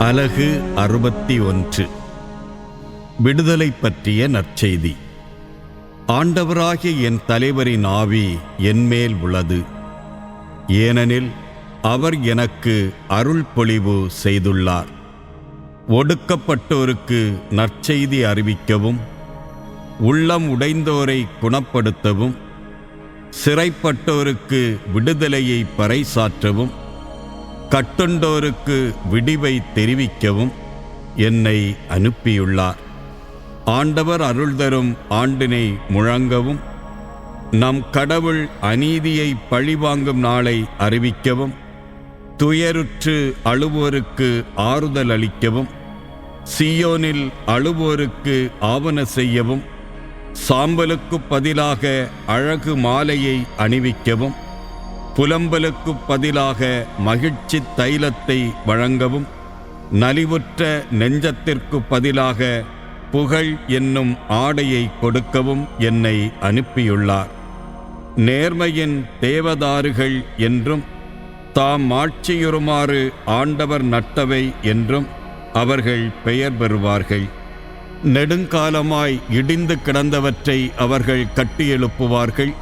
அலகு 61 விடுதலை பற்றிய நற்செய்தி. ஆண்டவராகிய என் தலைவரின் ஆவி என்மேல் உள்ளது, ஏனெனில் அவர் எனக்கு அருள் பொழிவு செய்துள்ளார். ஒடுக்கப்பட்டோருக்கு நற்செய்தி அறிவிக்கவும், உள்ளம் உடைந்தோரை குணப்படுத்தவும், சிறைப்பட்டோருக்கு விடுதலையை பறைசாற்றவும், கட்டுண்டோருக்கு விடிவை தெரிவிக்கவும் என்னை அனுப்பியுள்ளார். ஆண்டவர் அருள் தரும் ஆண்டினை முழங்கவும், நம் கடவுள் அநீதியை பழிவாங்கும் நாளை அறிவிக்கவும், துயருற்று அழுவோருக்கு ஆறுதல் அளிக்கவும், சீயோனில் அழுவோருக்கு ஆவன செய்யவும், சாம்பலுக்கு பதிலாக அழகு மாலையை அணிவிக்கவும், புலம்பலுக்கு பதிலாக மகிழ்ச்சி தைலத்தை வழங்கவும், நலிவுற்ற நெஞ்சத்திற்கு பதிலாக புகழ் என்னும் ஆடையை கொடுக்கவும் என்னை அனுப்பியுள்ளார். நேர்மையின் தேவதாருகள் என்றும், தாம் ஆட்சியுறுமாறு ஆண்டவர் நட்டவை என்றும் அவர்கள் பெயர் பெறுவார்கள். நெடுங்காலமாய் இடிந்து கிடந்தவற்றை அவர்கள் கட்டியெழுப்புவார்கள்.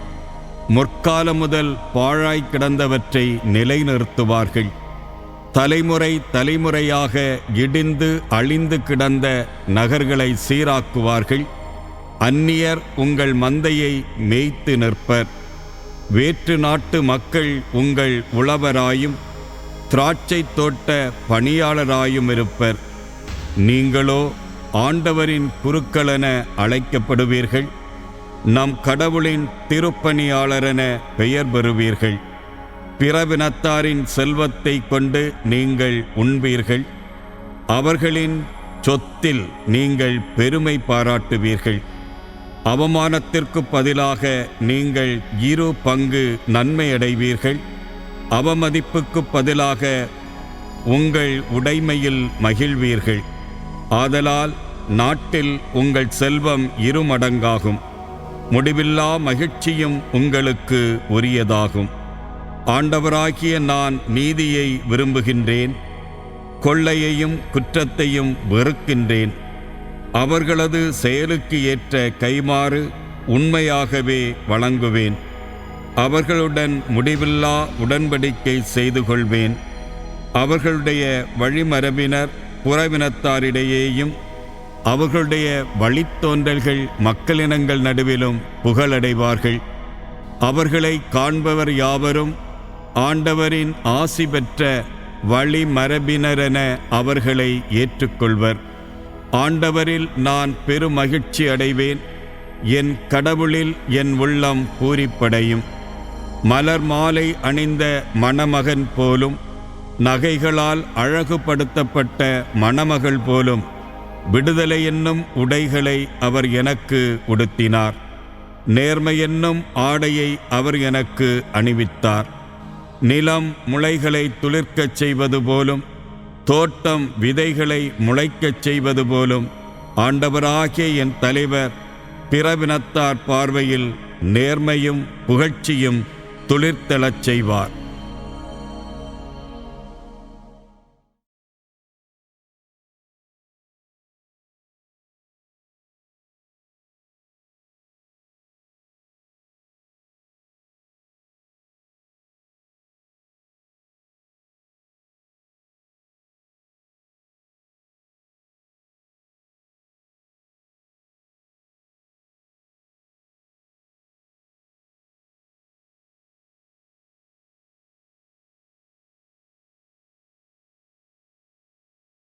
முற்காலம் முதல் பாழாய் கிடந்தவற்றை நிலைநிறுத்துவார்கள். தலைமுறை தலைமுறையாக இடிந்து அழிந்து கிடந்த நகர்களை சீராக்குவார்கள். அந்நியர் உங்கள் மந்தையை மேய்த்து நிற்பர். வேற்று நாட்டு மக்கள் உங்கள் உழவராயும் திராட்சை தோட்ட பணியாளராயும் இருப்பர். நீங்களோ ஆண்டவரின் குருக்களென அழைக்கப்படுவீர்கள். நம் கடவுளின் திருப்பணியாளரென பெயர் பெறுவீர்கள். பிறவினத்தாரின் செல்வத்தை கொண்டு நீங்கள் உண்பீர்கள். அவர்களின் சொத்தில் நீங்கள் பெருமை பாராட்டுவீர்கள். அவமானத்திற்கு பதிலாக நீங்கள் 2 பங்கு நன்மை அடைவீர்கள். அவமதிப்புக்கு பதிலாக உங்கள் உடைமையில் மகிழ்வீர்கள். ஆதலால் நாட்டில் உங்கள் செல்வம் 2 மடங்காகும். முடிவில்லா மகிழ்ச்சியும் உங்களுக்கு உரியதாகும். ஆண்டவராகிய நான் நீதியை விரும்புகின்றேன், கொள்ளையையும் குற்றத்தையும் வெறுக்கின்றேன். அவர்களது செயலுக்கு ஏற்ற கைமாறு உண்மையாகவே வழங்குவேன். அவர்களுடன் முடிவில்லா உடன்படிக்கை செய்து கொள்வேன். அவர்களுடைய வழிமரபினர் புறவினத்தாரிடையேயும் அவர்களுடைய வழித்தோன்றல்கள் மக்களினங்கள் நடுவிலும் புகழடைவார்கள். அவர்களை காண்பவர் யாவரும் ஆண்டவரின் ஆசி பெற்ற வழிமரபினரென அவர்களை ஏற்றுக்கொள்வர். ஆண்டவரில் நான் பெருமகிழ்ச்சி அடைவேன். என் கடவுளில் என் உள்ளம் பூரிப்படையும். மலர் மாலை அணிந்த மணமகன் போலும், நகைகளால் அழகுபடுத்தப்பட்ட மணமகள் போலும் விடுதலை என்னும் உடைகளை அவர் எனக்கு உடுத்தினார். நேர்மை என்னும் ஆடையை அவர் எனக்கு அணிவித்தார். நிலம் முளைகளை துளிர்க்கச் செய்வது போலும், தோட்டம் விதைகளை முளைக்கச் செய்வது போலும் ஆண்டவராகிய என் தலைவர் பிறவினத்தார் பார்வையில் நேர்மையும் புகழ்ச்சியும் துளிர்த்தெழச் செய்வார்.